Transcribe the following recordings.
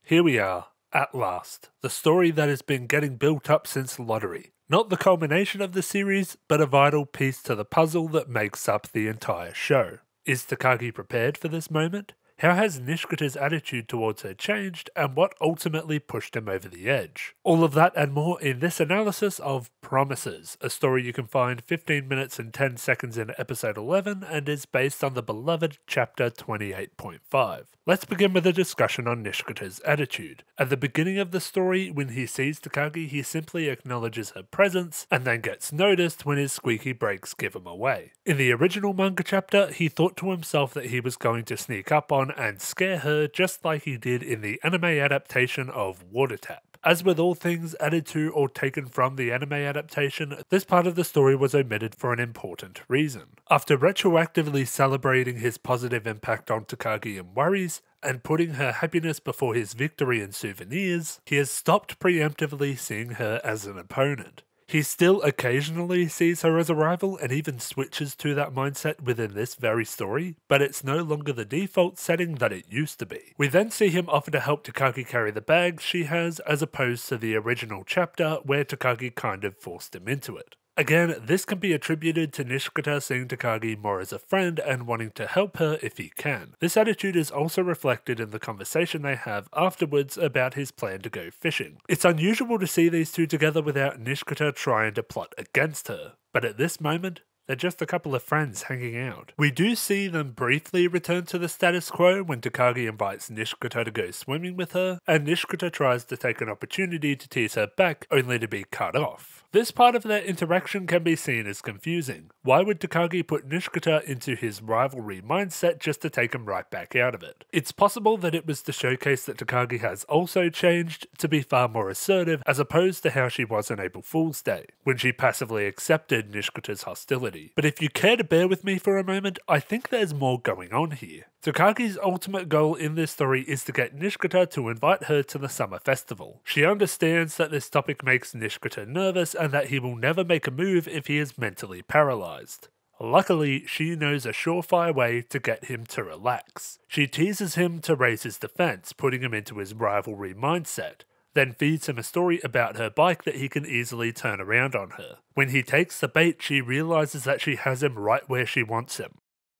Here we are, at last. The story that has been getting built up since Lottery. Not the culmination of the series, but a vital piece to the puzzle that makes up the entire show. Is Takagi prepared for this moment? How has Nishikata's attitude towards her changed, and what ultimately pushed him over the edge? All of that and more in this analysis of Promises, a story you can find 15 minutes and 10 seconds in episode 11 and is based on the beloved chapter 28.5. Let's begin with a discussion on Nishikata's attitude. At the beginning of the story, when he sees Takagi, he simply acknowledges her presence and then gets noticed when his squeaky brakes give him away. In the original manga chapter, he thought to himself that he was going to sneak up on and scare her just like he did in the anime adaptation of Water Tap. As with all things added to or taken from the anime adaptation, this part of the story was omitted for an important reason. After retroactively celebrating his positive impact on Takagi in Worries, and putting her happiness before his victory in Souvenirs, he has stopped preemptively seeing her as an opponent. He still occasionally sees her as a rival and even switches to that mindset within this very story, but it's no longer the default setting that it used to be. We then see him offer to help Takagi carry the bags she has, as opposed to the original chapter where Takagi kind of forced him into it. Again, this can be attributed to Nishikata seeing Takagi more as a friend and wanting to help her if he can. This attitude is also reflected in the conversation they have afterwards about his plan to go fishing. It's unusual to see these two together without Nishikata trying to plot against her, but at this moment, they're just a couple of friends hanging out. We do see them briefly return to the status quo when Takagi invites Nishikata to go swimming with her, and Nishikata tries to take an opportunity to tease her back, only to be cut off. This part of their interaction can be seen as confusing. Why would Takagi put Nishikata into his rivalry mindset just to take him right back out of it? It's possible that it was to showcase that Takagi has also changed to be far more assertive as opposed to how she was on April Fool's Day, when she passively accepted Nishikata's hostility. But if you care to bear with me for a moment, I think there's more going on here. Takagi's ultimate goal in this story is to get Nishikata to invite her to the summer festival. She understands that this topic makes Nishikata nervous and that he will never make a move if he is mentally paralyzed. Luckily, she knows a surefire way to get him to relax. She teases him to raise his defense, putting him into his rivalry mindset, then feeds him a story about her bike that he can easily turn around on her. When he takes the bait, she realizes that she has him right where she wants him,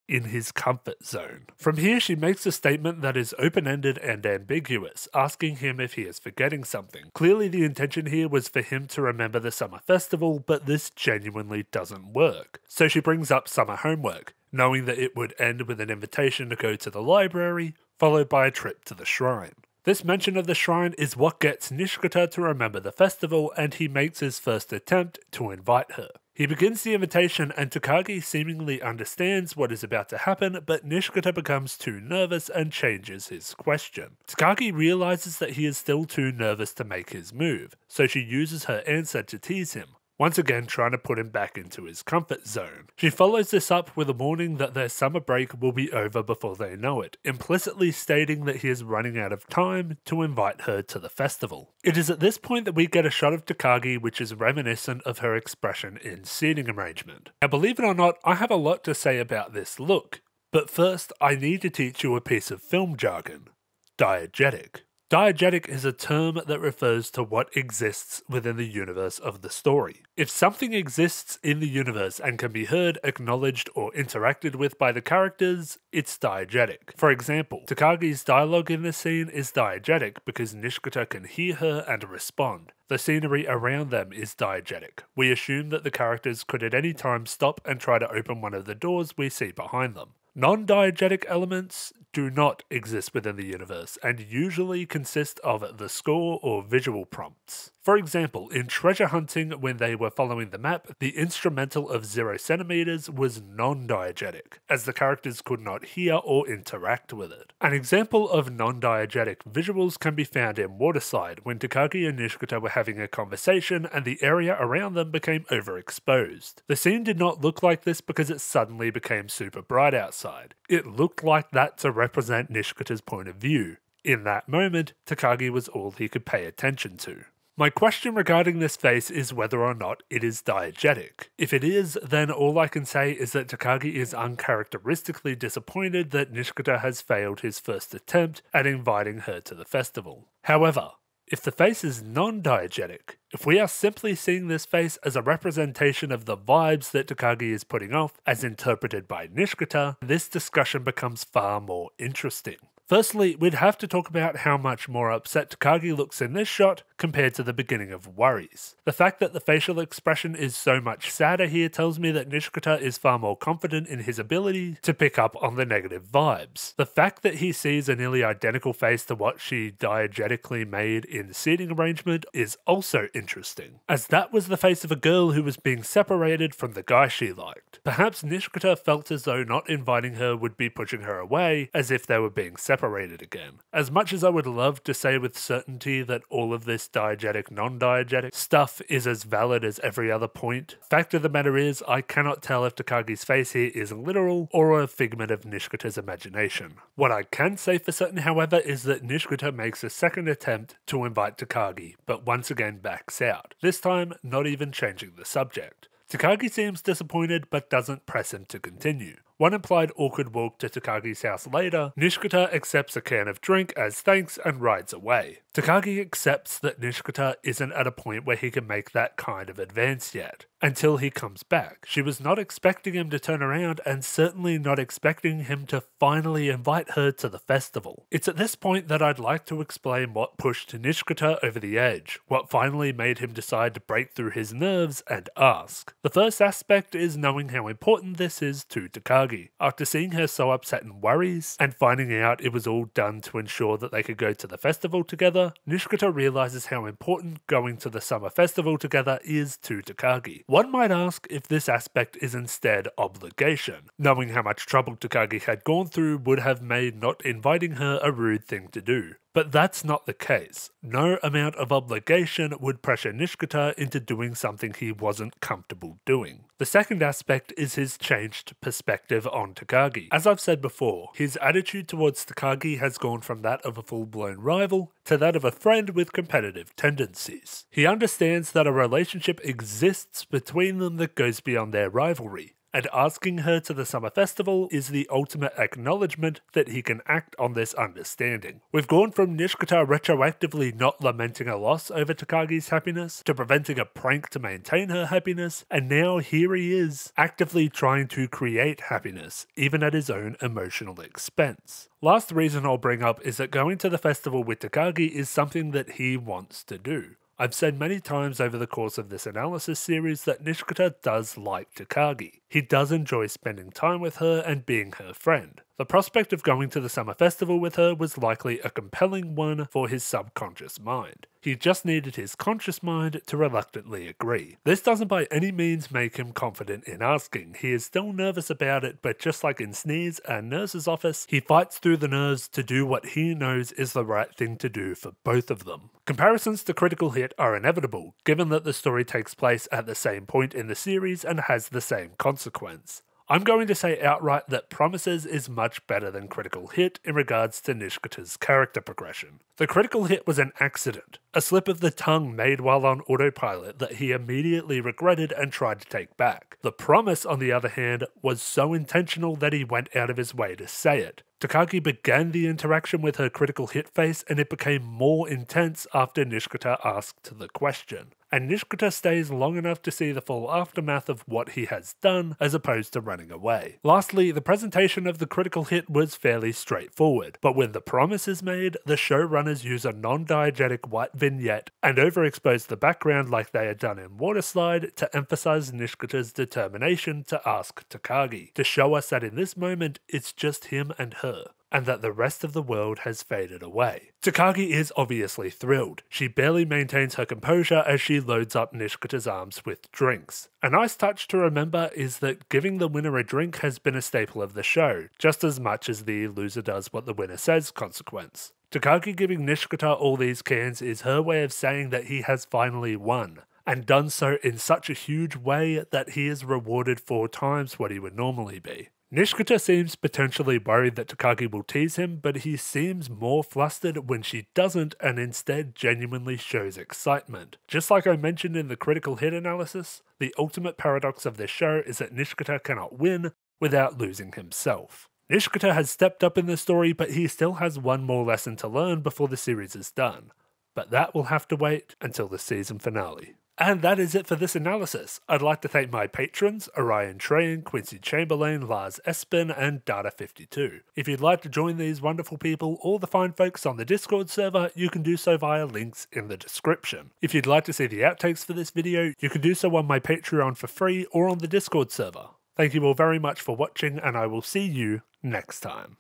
in his comfort zone. From here, she makes a statement that is open-ended and ambiguous, asking him if he is forgetting something. Clearly the intention here was for him to remember the summer festival, but this genuinely doesn't work. So she brings up summer homework, knowing that it would end with an invitation to go to the library, followed by a trip to the shrine. This mention of the shrine is what gets Nishikata to remember the festival, and he makes his first attempt to invite her. He begins the invitation and Takagi seemingly understands what is about to happen, but Nishikata becomes too nervous and changes his question. Takagi realizes that he is still too nervous to make his move, so she uses her answer to tease him, once again trying to put him back into his comfort zone. She follows this up with a warning that their summer break will be over before they know it, implicitly stating that he is running out of time to invite her to the festival. It is at this point that we get a shot of Takagi which is reminiscent of her expression in Seating Arrangement. Now, believe it or not, I have a lot to say about this look, but first I need to teach you a piece of film jargon: diegetic. Diegetic is a term that refers to what exists within the universe of the story. If something exists in the universe and can be heard, acknowledged, or interacted with by the characters, it's diegetic. For example, Takagi's dialogue in this scene is diegetic because Nishikata can hear her and respond. The scenery around them is diegetic. We assume that the characters could at any time stop and try to open one of the doors we see behind them. Non-diegetic elements do not exist within the universe and usually consist of the score or visual prompts. For example, in Treasure Hunting, when they were following the map, the instrumental of 0 centimeters was non-diegetic, as the characters could not hear or interact with it. An example of non-diegetic visuals can be found in Waterslide, when Takagi and Nishikata were having a conversation and the area around them became overexposed. The scene did not look like this because it suddenly became super bright outside. It looked like that to represent Nishikata's point of view. In that moment, Takagi was all he could pay attention to. My question regarding this face is whether or not it is diegetic. If it is, then all I can say is that Takagi is uncharacteristically disappointed that Nishikata has failed his first attempt at inviting her to the festival. However, if the face is non-diegetic, if we are simply seeing this face as a representation of the vibes that Takagi is putting off as interpreted by Nishikata, this discussion becomes far more interesting. Firstly, we'd have to talk about how much more upset Takagi looks in this shot compared to the beginning of Worries. The fact that the facial expression is so much sadder here tells me that Nishikata is far more confident in his ability to pick up on the negative vibes. The fact that he sees a nearly identical face to what she diegetically made in the seating arrangement is also interesting, as that was the face of a girl who was being separated from the guy she liked. Perhaps Nishikata felt as though not inviting her would be pushing her away, as if they were being separated again. As much as I would love to say with certainty that all of this diegetic, non-diegetic stuff is as valid as every other point, fact of the matter is I cannot tell if Takagi's face here is literal or a figment of Nishikata's imagination. What I can say for certain, however, is that Nishikata makes a second attempt to invite Takagi, but once again backs out, this time not even changing the subject. Takagi seems disappointed but doesn't press him to continue. One implied awkward walk to Takagi's house later, Nishikata accepts a can of drink as thanks and rides away. Takagi accepts that Nishikata isn't at a point where he can make that kind of advance yet, until he comes back. She was not expecting him to turn around and certainly not expecting him to finally invite her to the festival. It's at this point that I'd like to explain what pushed Nishikata over the edge, what finally made him decide to break through his nerves and ask. The first aspect is knowing how important this is to Takagi. After seeing her so upset in Worries, and finding out it was all done to ensure that they could go to the festival together, Nishikata realizes how important going to the summer festival together is to Takagi. One might ask if this aspect is instead obligation. Knowing how much trouble Takagi had gone through would have made not inviting her a rude thing to do. But that's not the case. No amount of obligation would pressure Nishikata into doing something he wasn't comfortable doing. The second aspect is his changed perspective on Takagi. As I've said before, his attitude towards Takagi has gone from that of a full-blown rival to that of a friend with competitive tendencies. He understands that a relationship exists between them that goes beyond their rivalry, and asking her to the summer festival is the ultimate acknowledgement that he can act on this understanding. We've gone from Nishikata retroactively not lamenting a loss over Takagi's happiness, to preventing a prank to maintain her happiness, and now here he is, actively trying to create happiness, even at his own emotional expense. Last reason I'll bring up is that going to the festival with Takagi is something that he wants to do. I've said many times over the course of this analysis series that Nishikata does like Takagi. He does enjoy spending time with her and being her friend. The prospect of going to the summer festival with her was likely a compelling one for his subconscious mind. He just needed his conscious mind to reluctantly agree. This doesn't by any means make him confident in asking. He is still nervous about it, but just like in Sneeze and Nurse's Office, he fights through the nerves to do what he knows is the right thing to do for both of them. Comparisons to Critical Hit are inevitable, given that the story takes place at the same point in the series and has the same consequence. I'm going to say outright that Promises is much better than Critical Hit in regards to Nishikata's character progression. The Critical Hit was an accident, a slip of the tongue made while on autopilot that he immediately regretted and tried to take back. The Promise, on the other hand, was so intentional that he went out of his way to say it. Takagi began the interaction with her Critical Hit face, and it became more intense after Nishikata asked the question. And Nishikata stays long enough to see the full aftermath of what he has done, as opposed to running away. Lastly, the presentation of the Critical Hit was fairly straightforward, but when the Promise is made, the showrunners use a non-diegetic white vignette and overexpose the background like they had done in Waterslide to emphasize Nishikata's determination to ask Takagi, to show us that in this moment it's just him and her, and that the rest of the world has faded away. Takagi is obviously thrilled. She barely maintains her composure as she loads up Nishikata's arms with drinks. A nice touch to remember is that giving the winner a drink has been a staple of the show, just as much as the loser does what the winner says consequence. Takagi giving Nishikata all these cans is her way of saying that he has finally won, and done so in such a huge way that he is rewarded 4 times what he would normally be. Nishikata seems potentially worried that Takagi will tease him, but he seems more flustered when she doesn't and instead genuinely shows excitement. Just like I mentioned in the critical hit analysis, the ultimate paradox of this show is that Nishikata cannot win without losing himself. Nishikata has stepped up in the story, but he still has one more lesson to learn before the series is done. But that will have to wait until the season finale. And that is it for this analysis. I'd like to thank my patrons, Orion Train, Quincy Chamberlain, Lars Espen, and Data52. If you'd like to join these wonderful people or the fine folks on the Discord server, you can do so via links in the description. If you'd like to see the outtakes for this video, you can do so on my Patreon for free or on the Discord server. Thank you all very much for watching, and I will see you next time.